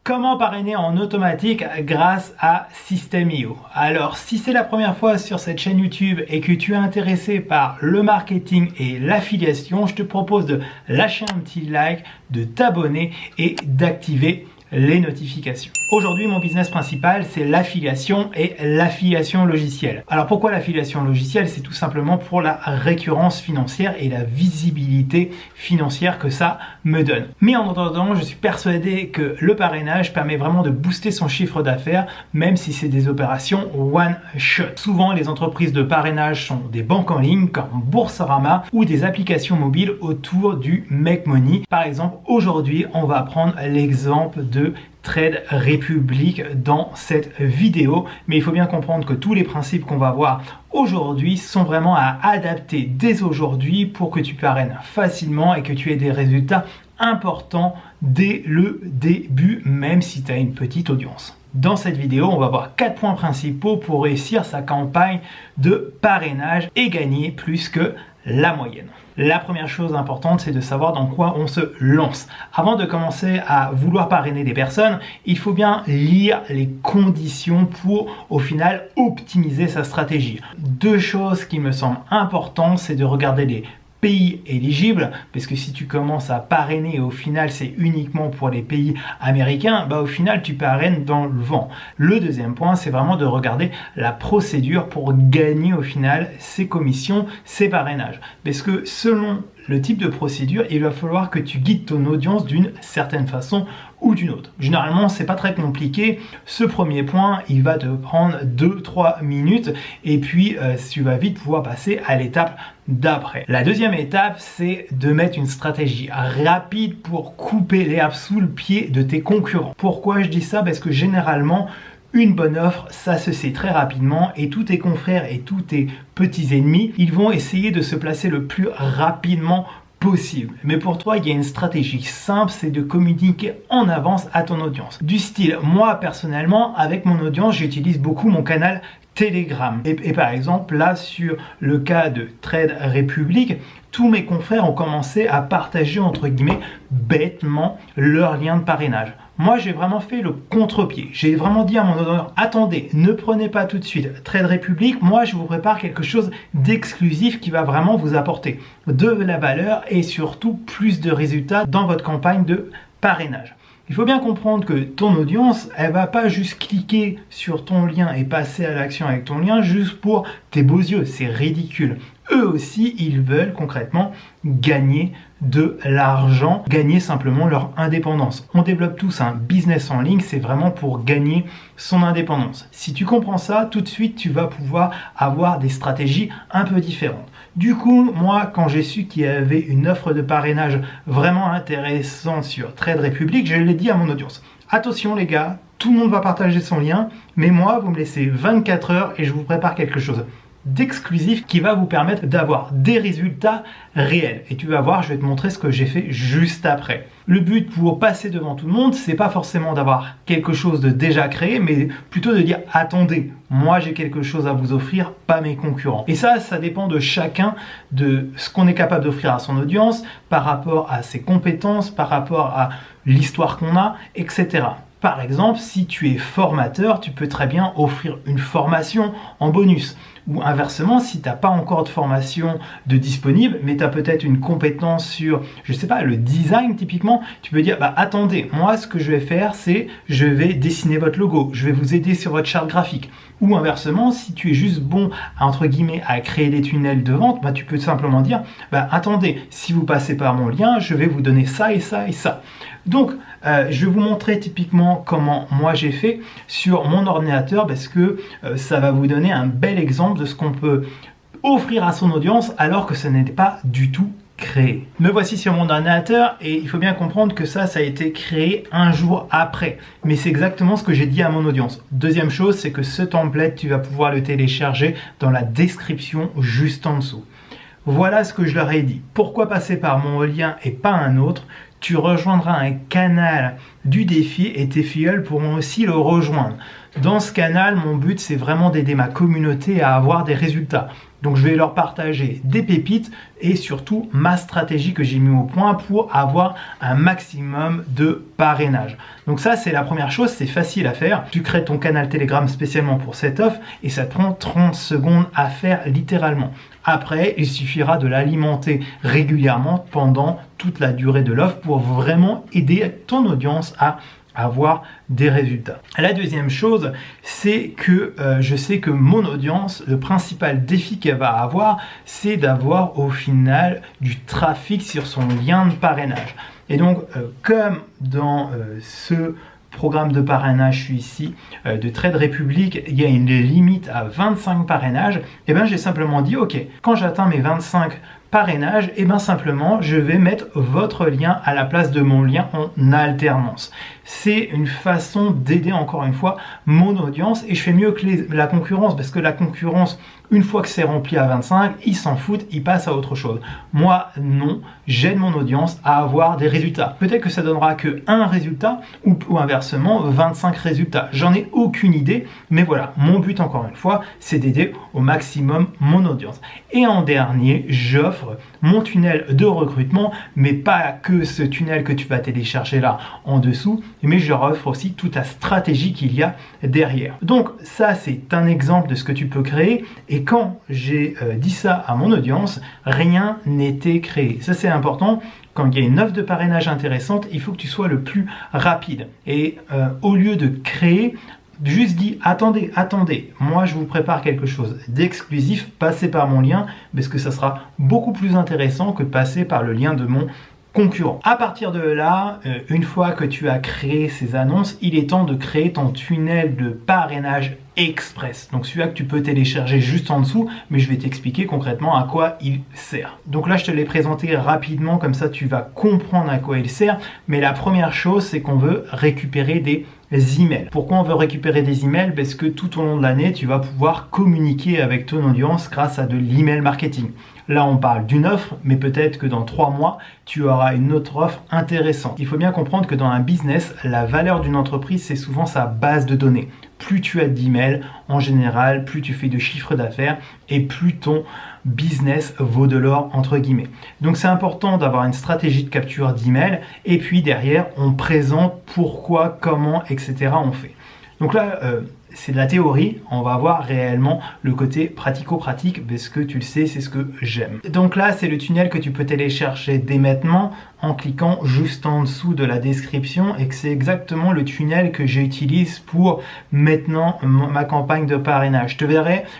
Comment parrainer en automatique grâce à System.io? Alors, si c'est la première fois sur cette chaîne YouTube et que tu es intéressé par le marketing et l'affiliation, je te propose de lâcher un petit like, de t'abonner et d'activer les notifications. Aujourd'hui, mon business principal, c'est l'affiliation et l'affiliation logicielle. Alors pourquoi l'affiliation logicielle? C'est tout simplement pour la récurrence financière et la visibilité financière que ça me donne. Mais en attendant, je suis persuadé que le parrainage permet vraiment de booster son chiffre d'affaires, même si c'est des opérations one shot. Souvent, les entreprises de parrainage sont des banques en ligne comme Boursorama ou des applications mobiles autour du Make Money. Par exemple, aujourd'hui, on va prendre l'exemple de Trade Republic dans cette vidéo, mais il faut bien comprendre que tous les principes qu'on va voir aujourd'hui sont vraiment à adapter dès aujourd'hui pour que tu parraines facilement et que tu aies des résultats importants dès le début, même si tu as une petite audience. Dans cette vidéo, on va voir 4 points principaux pour réussir sa campagne de parrainage et gagner plus que la moyenne. La première chose importante, c'est de savoir dans quoi on se lance. Avant de commencer à vouloir parrainer des personnes, il faut bien lire les conditions pour, au final, optimiser sa stratégie. Deux choses qui me semblent importantes, c'est de regarder les pays éligibles, parce que si tu commences à parrainer et au final c'est uniquement pour les pays américains, au final tu parraines dans le vent. Le deuxième point, c'est vraiment de regarder la procédure pour gagner au final ses commissions, ses parrainages. Parce que selon le type de procédure, il va falloir que tu guides ton audience d'une certaine façon ou d'une autre. Généralement, c'est pas très compliqué. Ce premier point, il va te prendre 2-3 minutes et puis tu vas vite pouvoir passer à l'étape d'après. La deuxième étape, c'est de mettre une stratégie rapide pour couper l'herbe sous le pied de tes concurrents. Pourquoi je dis ça? Parce que généralement, une bonne offre, ça se sait très rapidement et tous tes confrères et tous tes petits ennemis, ils vont essayer de se placer le plus rapidement possible. Mais pour toi, il y a une stratégie simple, c'est de communiquer en avance à ton audience. Du style, moi personnellement, avec mon audience, j'utilise beaucoup mon canal Telegram. Et par exemple, là, sur le cas de Trade Republic, tous mes confrères ont commencé à partager, entre guillemets, bêtement leur lien de parrainage. Moi, j'ai vraiment fait le contre-pied. J'ai vraiment dit à mon audience, attendez, ne prenez pas tout de suite Trade Republic. Moi, je vous prépare quelque chose d'exclusif qui va vraiment vous apporter de la valeur et surtout plus de résultats dans votre campagne de parrainage. Il faut bien comprendre que ton audience, elle va pas juste cliquer sur ton lien et passer à l'action avec ton lien juste pour tes beaux yeux. C'est ridicule. Eux aussi, ils veulent concrètement gagner de l'argent, gagner simplement leur indépendance. On développe tous un business en ligne, c'est vraiment pour gagner son indépendance. Si tu comprends ça, tout de suite, tu vas pouvoir avoir des stratégies un peu différentes. Du coup, moi, quand j'ai su qu'il y avait une offre de parrainage vraiment intéressante sur Trade Republic, je l'ai dit à mon audience. Attention les gars, tout le monde va partager son lien, mais moi, vous me laissez 24 heures et je vous prépare quelque chose d'exclusif qui va vous permettre d'avoir des résultats réels. Et tu vas voir, je vais te montrer ce que j'ai fait juste après. Le but pour passer devant tout le monde, c'est pas forcément d'avoir quelque chose de déjà créé, mais plutôt de dire attendez, moi j'ai quelque chose à vous offrir, pas mes concurrents. Et ça dépend de chacun, de ce qu'on est capable d'offrir à son audience, par rapport à ses compétences, par rapport à l'histoire qu'on a, etc. Par exemple, si tu es formateur, tu peux très bien offrir une formation en bonus. Ou inversement, si tu n'as pas encore de formation de disponible, mais tu as peut-être une compétence sur, je sais pas, le design typiquement, tu peux dire, attendez, moi ce que je vais faire, c'est je vais dessiner votre logo, je vais vous aider sur votre charte graphique. Ou inversement, si tu es juste bon, entre guillemets, à créer des tunnels de vente, tu peux simplement dire, attendez, si vous passez par mon lien, je vais vous donner ça et ça et ça. Donc, je vais vous montrer typiquement comment moi j'ai fait sur mon ordinateur parce que ça va vous donner un bel exemple de ce qu'on peut offrir à son audience alors que ce n'était pas du tout créé. Me voici sur mon ordinateur et il faut bien comprendre que ça a été créé un jour après. Mais c'est exactement ce que j'ai dit à mon audience. Deuxième chose, c'est que ce template, tu vas pouvoir le télécharger dans la description juste en dessous. Voilà ce que je leur ai dit. Pourquoi passer par mon lien et pas un autre? tu rejoindras un canal du défi et tes filleuls pourront aussi le rejoindre. Dans ce canal, mon but, c'est vraiment d'aider ma communauté à avoir des résultats. Donc, je vais leur partager des pépites et surtout ma stratégie que j'ai mis au point pour avoir un maximum de parrainage. Donc ça, c'est la première chose, c'est facile à faire. Tu crées ton canal Telegram spécialement pour cette offre et ça te prend 30 secondes à faire littéralement. Après, il suffira de l'alimenter régulièrement pendant toute la durée de l'offre pour vraiment aider ton audience à avoir des résultats. La deuxième chose, c'est que je sais que mon audience, le principal défi qu'elle va avoir, c'est d'avoir au final du trafic sur son lien de parrainage. Et donc, comme dans ce programme de parrainage, je suis ici, de Trade Republic, il y a une limite à 25 parrainages, et bien j'ai simplement dit, ok, quand j'atteins mes 25 parrainage, et bien simplement je vais mettre votre lien à la place de mon lien en alternance. C'est une façon d'aider encore une fois mon audience et je fais mieux que la concurrence parce que la concurrence, une fois que c'est rempli à 25, ils s'en foutent, ils passent à autre chose. Moi, non, j'aide mon audience à avoir des résultats. Peut-être que ça donnera que un résultat ou inversement 25 résultats. J'en ai aucune idée, mais voilà, mon but encore une fois, c'est d'aider au maximum mon audience. Et en dernier, j'offre mon tunnel de recrutement, mais pas que ce tunnel que tu vas télécharger là en dessous, mais je leur offre aussi toute la stratégie qu'il y a derrière. Donc ça, c'est un exemple de ce que tu peux créer. Et quand j'ai dit ça à mon audience, rien n'était créé. Ça, c'est important. Quand il y a une offre de parrainage intéressante, il faut que tu sois le plus rapide. Et au lieu de créer, juste dis attendez, moi je vous prépare quelque chose d'exclusif, passez par mon lien parce que ça sera beaucoup plus intéressant que de passer par le lien de mon concurrent. À partir de là, une fois que tu as créé ces annonces, il est temps de créer ton tunnel de parrainage express. Donc celui-là que tu peux télécharger juste en dessous, mais je vais t'expliquer concrètement à quoi il sert. Donc là, je te l'ai présenté rapidement, comme ça tu vas comprendre à quoi il sert. Mais la première chose, c'est qu'on veut récupérer des emails. Pourquoi on veut récupérer des emails? Parce que tout au long de l'année, tu vas pouvoir communiquer avec ton audience grâce à de l'email marketing. Là, on parle d'une offre, mais peut-être que dans 3 mois, tu auras une autre offre intéressante. Il faut bien comprendre que dans un business, la valeur d'une entreprise, c'est souvent sa base de données. Plus tu as d'emails, en général, plus tu fais de chiffre d'affaires et plus ton business vaut de l'or, entre guillemets. Donc, c'est important d'avoir une stratégie de capture d'emails et puis derrière, on présente pourquoi, comment, etc. on fait. Donc là, c'est de la théorie, on va voir réellement le côté pratico-pratique parce que tu le sais, c'est ce que j'aime. Donc là, c'est le tunnel que tu peux télécharger dès maintenant en cliquant juste en dessous de la description et que c'est exactement le tunnel que j'utilise pour maintenant ma campagne de parrainage.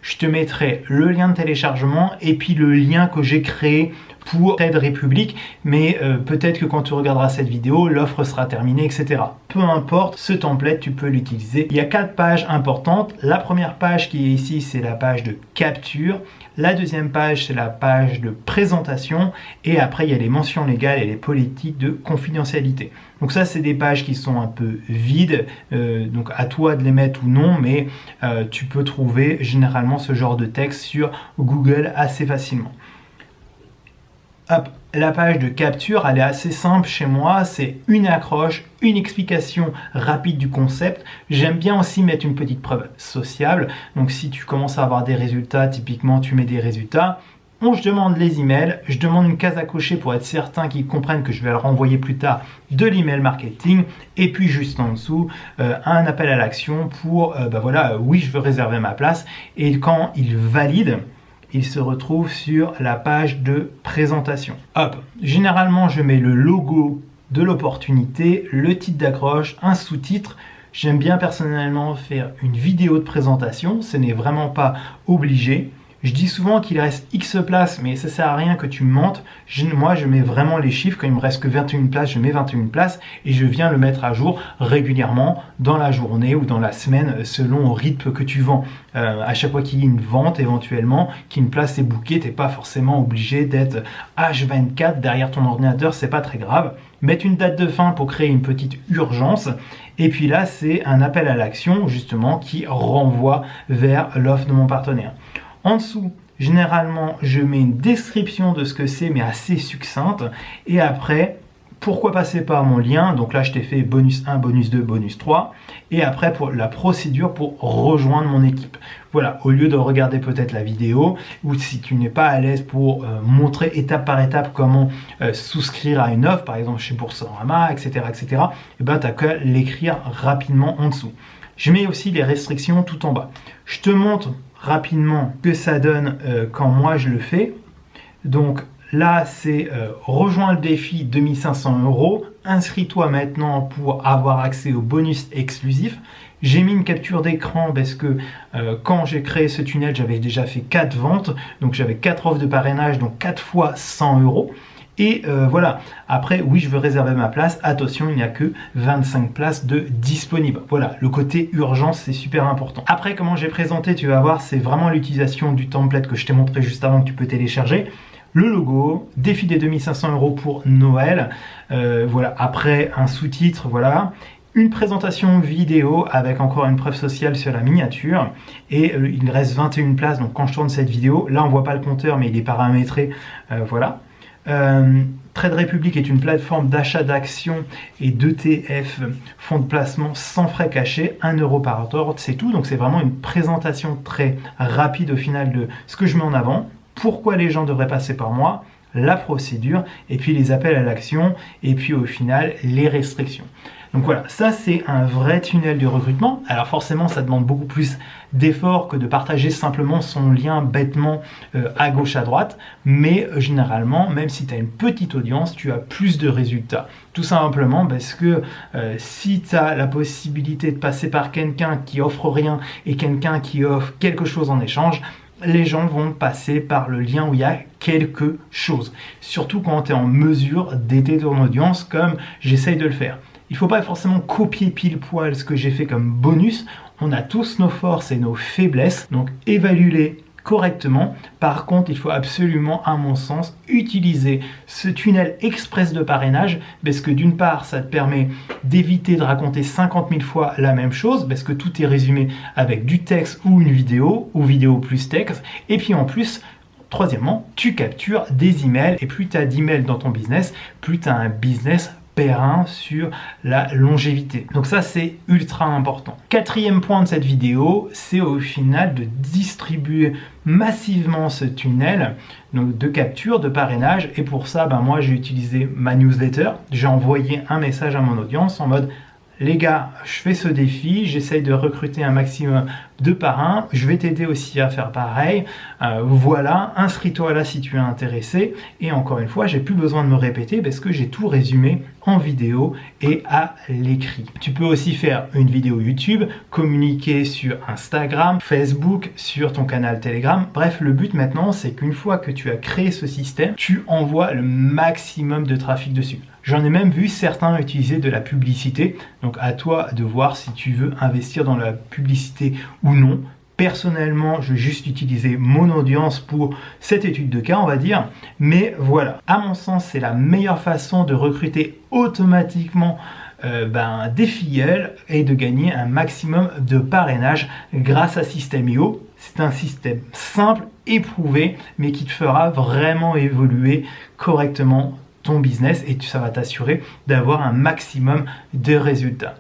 Je te mettrai le lien de téléchargement et puis le lien que j'ai créé pour Trade Republic, mais peut-être que quand tu regarderas cette vidéo, l'offre sera terminée, etc. Peu importe, ce template, tu peux l'utiliser. Il y a 4 pages importantes. La première page qui est ici, c'est la page de capture. La deuxième page, c'est la page de présentation. Et après, il y a les mentions légales et les politiques de confidentialité. Donc ça, c'est des pages qui sont un peu vides. Donc à toi de les mettre ou non, mais tu peux trouver généralement ce genre de texte sur Google assez facilement. Hop, la page de capture, elle est assez simple chez moi, c'est une accroche, une explication rapide du concept. J'aime bien aussi mettre une petite preuve sociable. Donc si tu commences à avoir des résultats, typiquement tu mets des résultats. Je demande les emails, je demande une case à cocher pour être certain qu'ils comprennent que je vais leur renvoyer plus tard de l'email marketing. Et puis juste en dessous, un appel à l'action pour, voilà, oui je veux réserver ma place. Et quand ils valident, il se retrouve sur la page de présentation. Hop, généralement je mets le logo de l'opportunité, le titre d'accroche, un sous-titre. J'aime bien personnellement faire une vidéo de présentation, ce n'est vraiment pas obligé. Je dis souvent qu'il reste X places, mais ça sert à rien que tu mentes. Moi, je mets vraiment les chiffres. Quand il me reste que 21 places, je mets 21 places et je viens le mettre à jour régulièrement dans la journée ou dans la semaine selon au rythme que tu vends. À chaque fois qu'il y a une vente éventuellement, qu'une place est bookée, tu n'es pas forcément obligé d'être H24 derrière ton ordinateur, c'est pas très grave. Mettre une date de fin pour créer une petite urgence. Et puis là, c'est un appel à l'action justement qui renvoie vers l'offre de mon partenaire. En dessous, généralement, je mets une description de ce que c'est, mais assez succincte. Et après, Pourquoi passer par mon lien? Donc là, je t'ai fait bonus 1, bonus 2, bonus 3. Et après, pour la procédure pour rejoindre mon équipe. Voilà, au lieu de regarder peut-être la vidéo, ou si tu n'es pas à l'aise pour montrer étape par étape comment souscrire à une offre, par exemple chez Boursorama, etc., et ben, tu n'as qu'à l'écrire rapidement en dessous. Je mets aussi les restrictions tout en bas. Je te montre rapidement ce que ça donne quand moi je le fais. Donc, là, c'est rejoins le défi 2500 €. Inscris-toi maintenant pour avoir accès aux bonus exclusifs. J'ai mis une capture d'écran parce que quand j'ai créé ce tunnel, j'avais déjà fait 4 ventes. Donc, j'avais 4 offres de parrainage, donc 4 fois 100 €. Et voilà, après, oui, je veux réserver ma place. Attention, il n'y a que 25 places de disponibles. Voilà, le côté urgence, c'est super important. Après, comment j'ai présenté, tu vas voir, c'est vraiment l'utilisation du template que je t'ai montré juste avant que tu peux télécharger. Le logo, défi des 2500 € pour Noël, voilà, après un sous-titre, voilà, une présentation vidéo avec encore une preuve sociale sur la miniature, et il reste 21 places, donc quand je tourne cette vidéo, là on voit pas le compteur mais il est paramétré, voilà. Trade Republic est une plateforme d'achat d'actions et d'ETF, fonds de placement sans frais cachés, 1 € par ordre, c'est tout, donc c'est vraiment une présentation très rapide au final de ce que je mets en avant. Pourquoi les gens devraient passer par moi, la procédure, et puis les appels à l'action, et puis au final, les restrictions. Donc voilà, ça c'est un vrai tunnel de recrutement. Alors forcément, ça demande beaucoup plus d'efforts que de partager simplement son lien bêtement à gauche, à droite. Mais généralement, même si tu as une petite audience, tu as plus de résultats. Tout simplement parce que si tu as la possibilité de passer par quelqu'un qui offre rien et quelqu'un qui offre quelque chose en échange, les gens vont passer par le lien où il y a quelque chose. Surtout quand tu es en mesure d'aider ton audience comme j'essaye de le faire. Il ne faut pas forcément copier pile poil ce que j'ai fait comme bonus. On a tous nos forces et nos faiblesses, donc évalue-les correctement. Par contre, il faut absolument, à mon sens, utiliser ce tunnel express de parrainage parce que d'une part, ça te permet d'éviter de raconter 50 000 fois la même chose parce que tout est résumé avec du texte ou une vidéo ou vidéo plus texte. Et puis en plus, troisièmement, tu captures des emails et plus tu as d'emails dans ton business, plus tu as un business périn sur la longévité. Donc ça, c'est ultra important. Quatrième point de cette vidéo, c'est au final de distribuer massivement ce tunnel donc de capture, de parrainage. Et pour ça, moi, j'ai utilisé ma newsletter. J'ai envoyé un message à mon audience en mode les gars, je fais ce défi, j'essaye de recruter un maximum de parrains, je vais t'aider aussi à faire pareil. Voilà, inscris-toi là si tu es intéressé. Et encore une fois, j'ai plus besoin de me répéter parce que j'ai tout résumé en vidéo et à l'écrit. Tu peux aussi faire une vidéo YouTube, communiquer sur Instagram, Facebook, sur ton canal Telegram. Bref, le but maintenant, c'est qu'une fois que tu as créé ce système, tu envoies le maximum de trafic dessus. J'en ai même vu certains utiliser de la publicité, donc à toi de voir si tu veux investir dans la publicité ou non. Personnellement, je vais juste utiliser mon audience pour cette étude de cas, on va dire. Mais voilà, à mon sens, c'est la meilleure façon de recruter automatiquement des filleuls et de gagner un maximum de parrainage grâce à System.io. C'est un système simple, éprouvé, mais qui te fera vraiment évoluer correctement ton business et ça va t'assurer d'avoir un maximum de résultats.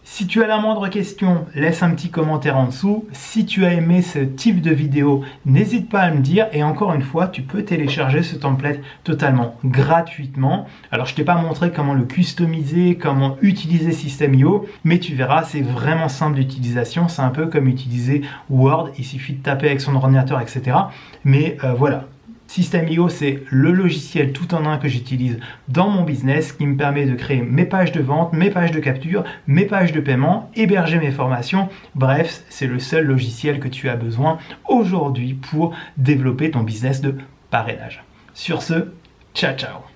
Si tu as la moindre question, laisse un petit commentaire en dessous. Si tu as aimé ce type de vidéo, n'hésite pas à me dire. Et encore une fois, tu peux télécharger ce template totalement gratuitement. Alors, je ne t'ai pas montré comment le customiser, comment utiliser System.io, mais tu verras, c'est vraiment simple d'utilisation. C'est un peu comme utiliser Word. Il suffit de taper avec son ordinateur, etc. Mais voilà. System.io, c'est le logiciel tout en un que j'utilise dans mon business qui me permet de créer mes pages de vente, mes pages de capture, mes pages de paiement, héberger mes formations. Bref, c'est le seul logiciel que tu as besoin aujourd'hui pour développer ton business de parrainage. Sur ce, ciao ciao!